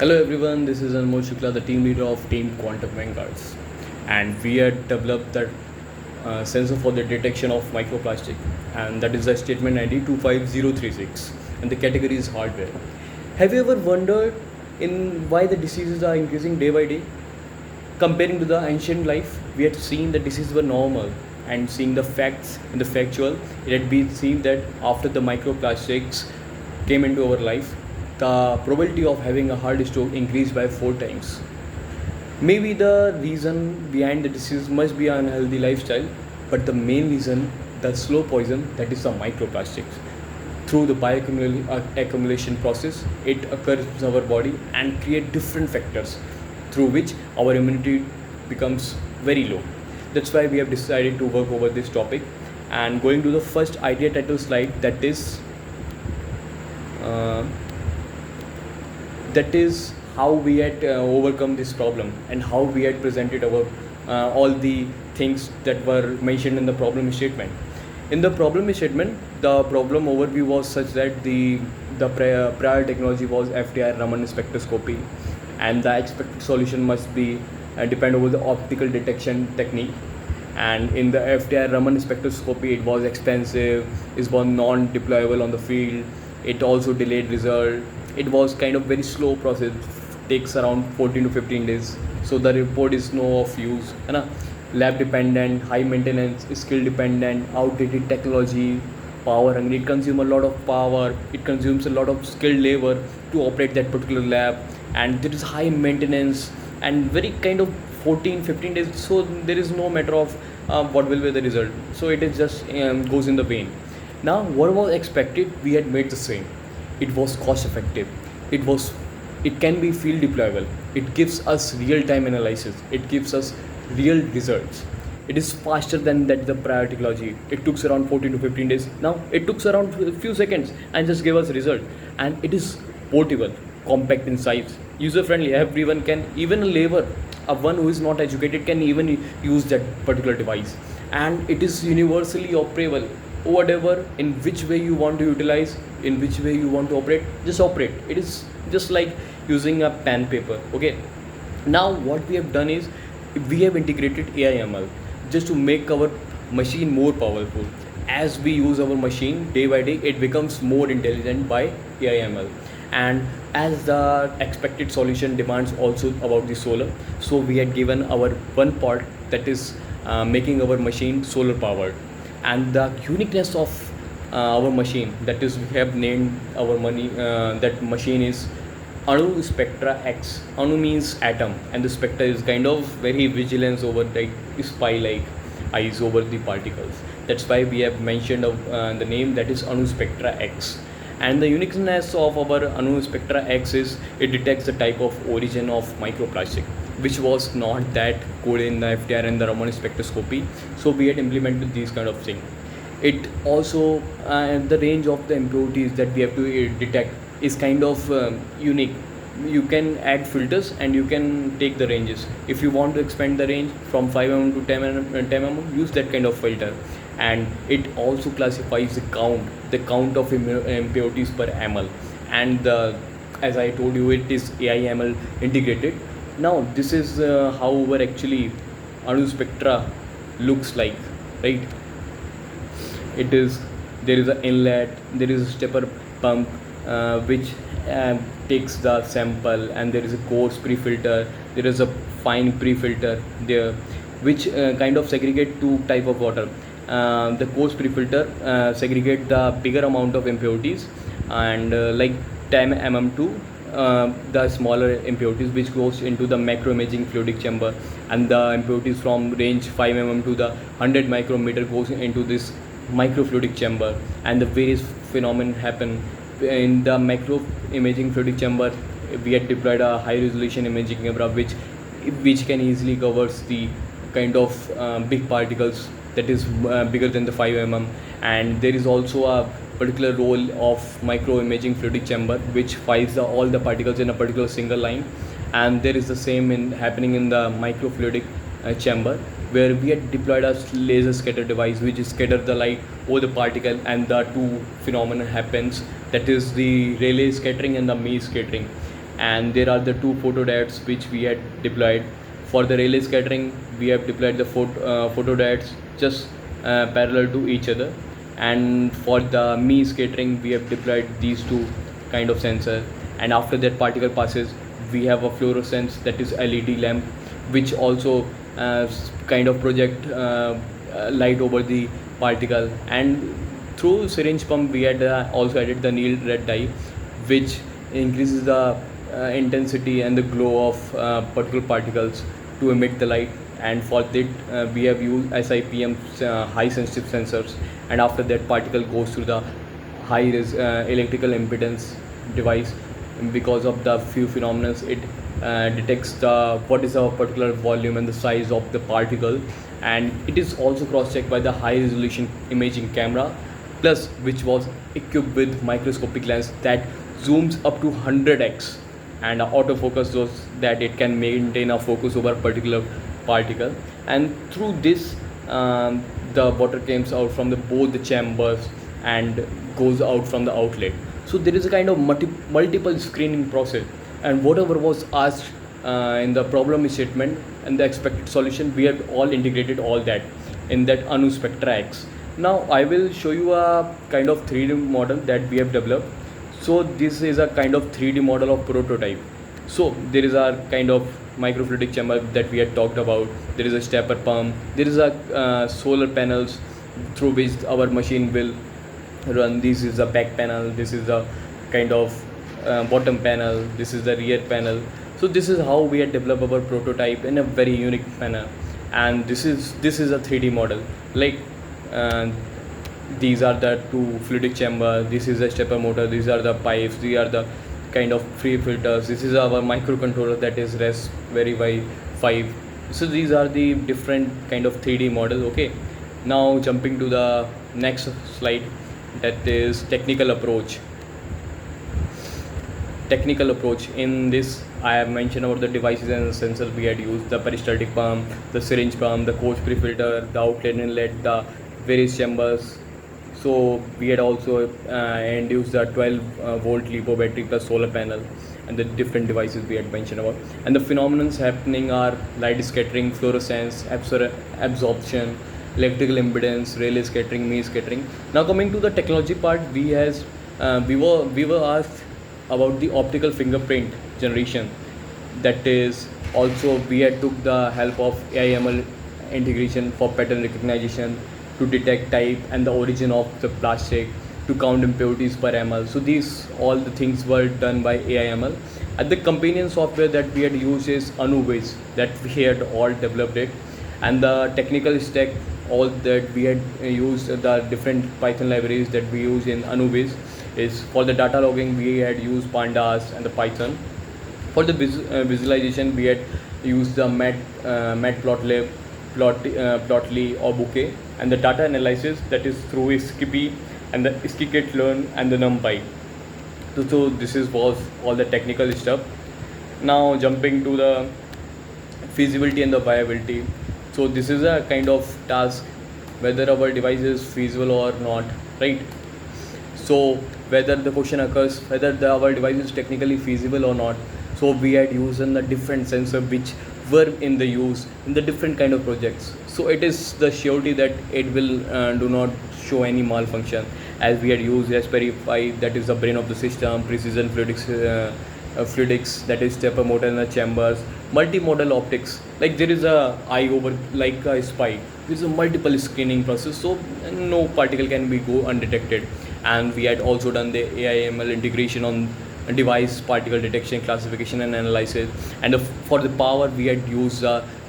Hello everyone, this is Anmol Shukla, the team leader of Team Quantum Vanguards, and we had developed that sensor for the detection of microplastic, and that is the statement ID 25036, and the category is hardware. Have you ever wondered in why the diseases are increasing day by day? Comparing to the ancient life, we had seen that diseases were normal, and seeing the facts in the factual, it had been seen that after the microplastics came into our life, the probability of having a heart stroke increased by 4 times. Maybe the reason behind the disease must be an unhealthy lifestyle, but the main reason, the slow poison, that is the microplastics. Through the bioaccumulation process, it occurs in our body and create different factors through which our immunity becomes very low. That's why we have decided to work over this topic. And going to the first idea title slide, uh, that is how we had overcome this problem and how we had presented our all the things that were mentioned in the problem statement. In the problem statement, the problem overview was such that the prior technology was FTIR Raman spectroscopy, and the expected solution must be depend over the optical detection technique. And in the FTIR Raman spectroscopy, it was expensive, it was non-deployable on the field, it also delayed result, it was kind of very slow process, takes around 14 to 15 days, so the report is no of use, है ना. Lab dependent, high maintenance, skill dependent, outdated technology, power hungry, it consumes a lot of power, it consumes a lot of skilled labor to operate that particular lab, and there is high maintenance and very kind of 14-15 days, so there is no matter of what will be the result, so it is just goes in the vain. Now what was expected, we had made the same. It was cost effective, it can be field deployable, it gives us real time analysis, it gives us real results, it is faster than that the prior technology. It took around 14 to 15 days, now it took around a few seconds and just gave us result. And it is portable, compact in size, user friendly, everyone can, even a labor, one who is not educated can even use that particular device. And it is universally operable, whatever, in which way you want to utilize, in which way you want to operate, just operate. It is just like using a pen paper. Okay, now what we have done is we have integrated AIML just to make our machine more powerful. As we use our machine day by day, it becomes more intelligent by AIML. And as the expected solution demands also about the solar, so we had given our one part, that is making our machine solar powered. And the uniqueness of our machine, that is we have named our money that machine is Anu Spectra X. Anu means atom, and the spectra is kind of very vigilance over, like spy like eyes over the particles. That's why we have mentioned the name, that is Anu Spectra X. And the uniqueness of our Anu Spectra X is it detects the type of origin of microplastic, which was not that good in the FTIR and the Raman spectroscopy. So we had implemented these kind of thing. It also the range of the impurities that we have to detect is kind of unique. You can add filters and you can take the ranges. If you want to expand the range from 5 mm to 10 mm, use that kind of filter. And it also classifies the count of impurities per ml. And as I told you, it is AIML integrated. Now this is how our actually Anu Spectra looks like, right? It is, there is an inlet, there is a stepper pump which takes the sample, and there is a coarse pre-filter, there is a fine pre-filter there, which kind of segregate two type of water. The coarse pre-filter segregate the bigger amount of impurities, and like 10 mm to the smaller impurities, which goes into the macro imaging fluidic chamber, and the impurities from range 5 mm to the 100 micrometer goes into this microfluidic chamber. And the various phenomena happen in the macro imaging fluidic chamber. We had deployed a high resolution imaging camera which can easily covers the kind of big particles that is bigger than the 5 mm. And there is also a particular role of micro imaging fluidic chamber which finds all the particles in a particular single line. And there is the same happening in the microfluidic chamber, where we had deployed a laser scatter device which scatter the light over the particle, and the two phenomena happens, that is the Rayleigh scattering and the Mean scattering. and there are the two photodiodes which we had deployed. For the relay scattering, we have deployed the photodiodes just parallel to each other, and for the me scattering, we have deployed these two kind of sensor. And after that particle passes, we have a fluorescence, that is LED lamp, which also kind of project light over the particle. And through syringe pump, we had also added the needle red dye, which increases the intensity and the glow of particular particles to emit the light. And for that, we have used SIPM high sensitive sensors, and after that particle goes through the electrical impedance device. Because of the few phenomena, it detects the what is a particular volume and the size of the particle, and it is also cross-checked by the high resolution imaging camera, plus which was equipped with microscopic lens that zooms up to 100x, and autofocus so that it can maintain a focus over a particular particle. And through this, the water comes out from the both the chambers and goes out from the outlet. So there is a kind of multiple screening process, and whatever was asked in the problem statement and the expected solution, we have all integrated all that in that Anu Spectra X. Now I will show you a kind of 3D model that we have developed. So this is a kind of 3D model of prototype. So there is a kind of microfluidic chamber that we had talked about. There is a stepper pump. There is a solar panels through which our machine will run. This is the back panel. This is the kind of bottom panel. This is the rear panel. So this is how we had developed our prototype in a very unique manner. And this is a 3D model. Like these are the two fluidic chamber. This is a stepper motor. These are the pipes. These are the kind of free filters. This is our microcontroller, that is Raspberry Pi 5. So these are the different kind of 3D model. Okay, now jumping to the next slide, that is technical approach. In this, I have mentioned about the devices and sensors we had used: the peristaltic pump, the syringe pump, the coach pre-filter, the outlet inlet, the various chambers. So we had also induced the 12 volt LiPo battery plus solar panel, and the different devices we had mentioned about. And the phenomena happening are light scattering, fluorescence, absorption, electrical impedance, relay scattering, me scattering. Now coming to the technology part, we were asked about the optical fingerprint generation. That is also we had took the help of AI/ML integration for pattern recognition, to detect type and the origin of the plastic, to count impurities per ml. So these all the things were done by AI/ML. And the companion software that we had used is AnuViz, that we had all developed it. And the technical stack, all that we had used, the different Python libraries that we use in AnuViz, is for the data logging we had used Pandas and the Python. For the visualization, we had used the Matplotlib, Plotly or Bouquet. And the data analysis, that is through Skippy and the scikit-learn and the NumPy. So this was all the technical stuff. Now jumping to the feasibility and the viability. So this is a kind of task, whether our device is feasible or not, right? So whether the question occurs whether our device is technically feasible or not. So we had used the different sensors which were in the use in the different kind of projects. So it is the surety that it will do not show any malfunction, as we had used Raspberry Pi, that is the brain of the system, precision fluidics, that is stepper motor in the chambers, multimodal optics. Like there is a eye over like a spy. There is a multiple screening process, so no particle can be go undetected. And we had also done the AI/ML integration on device particle detection, classification and analysis. And for the power, we had used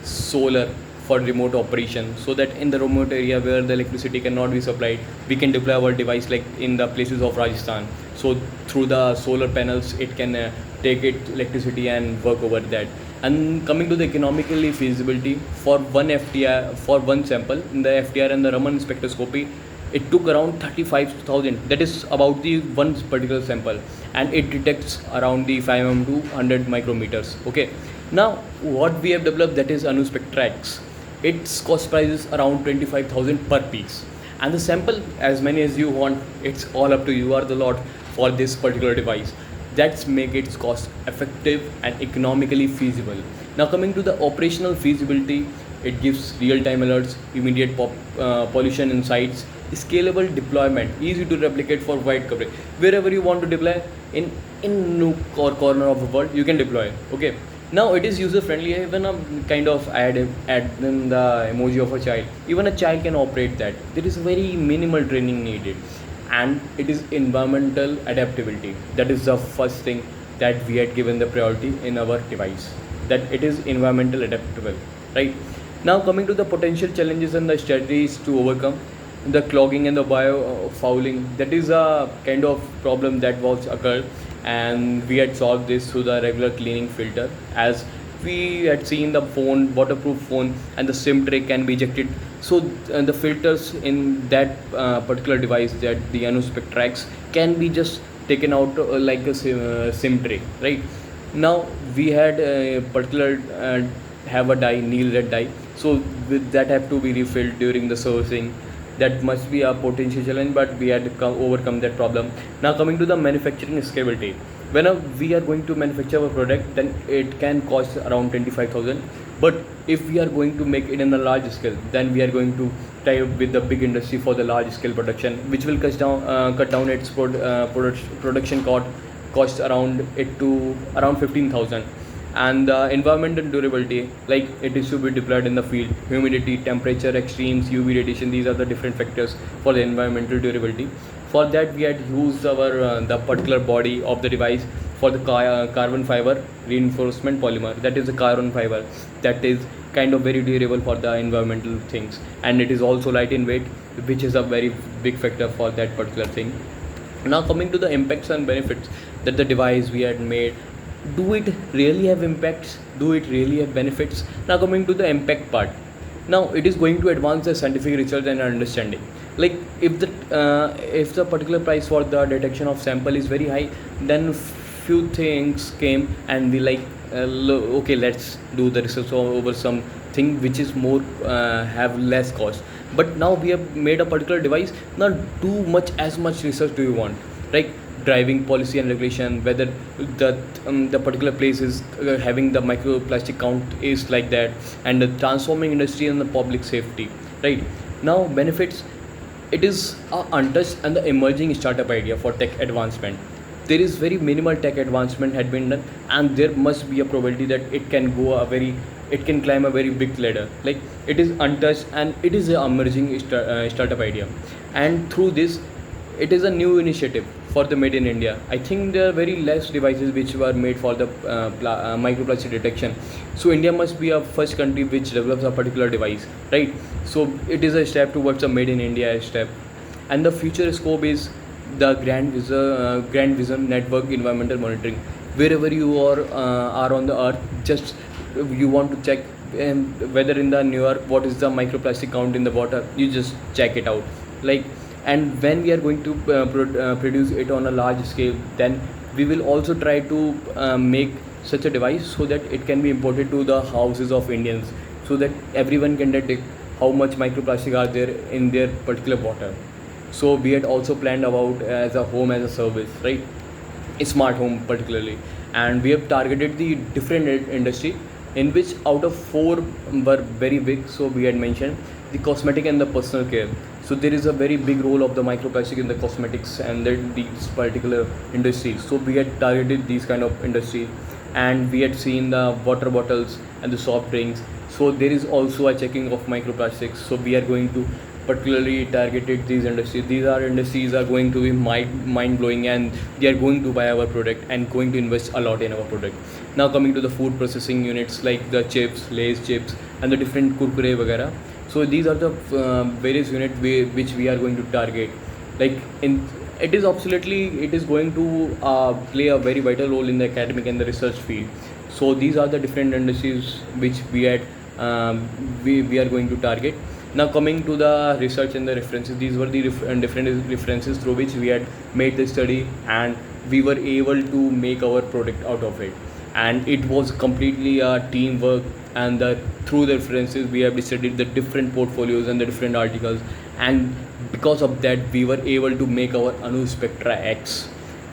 solar for remote operation, so that in the remote area where the electricity cannot be supplied, we can deploy our device like in the places of Rajasthan. So through the solar panels, it can take it electricity and work over that. And coming to the economically feasibility, for one FTR, for one sample in the FTR and the Raman spectroscopy, it took around 35,000. That is about the one particular sample, and it detects around the 5 mm to 100 micrometers. Okay. Now what we have developed, that is Anu Spectra X. Its cost price is around 25,000 per piece, and the sample as many as you want. It's all up to you. Are the lot for this particular device. That's make it cost effective and economically feasible. Now coming to the operational feasibility, it gives real-time alerts, immediate pollution insights, scalable deployment, easy to replicate for wide coverage. Wherever you want to deploy, in nook or corner of the world, you can deploy. Okay. Now it is user friendly. Even a kind of add in the emoji of a child. Even a child can operate that. There is very minimal training needed, and it is environmental adaptability. That is the first thing that we had given the priority in our device, that it is environmental adaptable, right? Now coming to the potential challenges and the strategies to overcome the clogging and the biofouling, that is a kind of problem that was occurred, and we had solved this through the regular cleaning filter. As we had seen, the phone, waterproof phone, and the SIM tray can be ejected. So the filters in that particular device, that the NanoSpectrax, can be just taken out like a SIM tray, right? Now we had a particular have a dye, Neil red dye. So with that have to be refilled during the servicing. That must be a potential challenge, but we had to overcome that problem. Now coming to the manufacturing scalability, when we are going to manufacture a product, then it can cost around 25,000. But if we are going to make it in a large scale, then we are going to tie up with the big industry for the large scale production, which will cut down its production cost around it to around 15,000. And the environmental durability, like it is to be deployed in the field, humidity, temperature extremes, UV radiation, these are the different factors for the environmental durability. For that we had used our the particular body of the device for the carbon fiber reinforcement polymer. That is a carbon fiber that is kind of very durable for the environmental things, and it is also light in weight, which is a very big factor for that particular thing. Now coming to the impacts and benefits that the device we had made, do it really have impacts, do it really have benefits? Now coming to the impact part, now it is going to advance the scientific research and understanding. Like if the particular price for the detection of sample is very high, then few things came and we like okay, let's do the research over something which is more have less cost. But now we have made a particular device, not too much as much research do you want, right? Driving policy and regulation, whether the particular place is having the microplastic count is like that, and the transforming industry and the public safety, right? Now benefits, it is a untouched and the emerging startup idea for tech advancement. There is very minimal tech advancement had been done, and there must be a probability that it can climb a very big ladder. Like it is untouched and it is an emerging startup idea, and through this it is a new initiative for the made in India. I think there are very less devices which were made for the microplastic detection. So India must be a first country which develops a particular device, right? So it is a step towards a made in India step. And the future scope is the Grand Vision Network environmental monitoring. Wherever you are on the earth, just you want to check whether in the New York what is the microplastic count in the water, you just check it out. Like, and when we are going to produce it on a large scale, then we will also try to make such a device so that it can be imported to the houses of Indians, so that everyone can detect how much microplastic are there in their particular water. So we had also planned about as a home as a service, right? A smart home particularly, and we have targeted the different industry, in which out of four were very big. So we had mentioned the cosmetic and the personal care. So there is a very big role of the microplastic in the cosmetics and these particular industries. So we had targeted these kind of industries, and we had seen the water bottles and the soft drinks. So there is also a checking of microplastics. So we are going to particularly targeted these industries. These are industries are going to be mind blowing, and they are going to buy our product and going to invest a lot in our product. Now coming to the food processing units, like the chips, Lay's chips, and the different kurkure vagara. So these are the various units which we are going to target. Like it is absolutely, it is going to play a very vital role in the academic and the research field. So these are the different industries which we are going to target. Now coming to the research and the references, these were the different references through which we had made the study, and we were able to make our product out of it. And it was completely a teamwork, and through the references we have studied the different portfolios and the different articles, and because of that we were able to make our Anu Spectra X.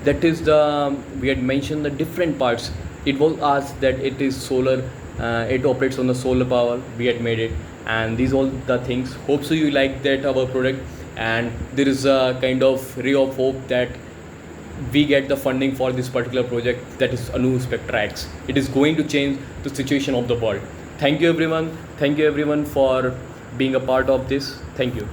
That is the, we had mentioned the different parts. It was asked that it is solar, it operates on the solar power. We had made it, and these all the things. Hope so you like that our product, and there is a kind of ray of hope that we get the funding for this particular project, that is Anu Spectra X. It is going to change the situation of the world. Thank you everyone. Thank you everyone for being a part of this. Thank you.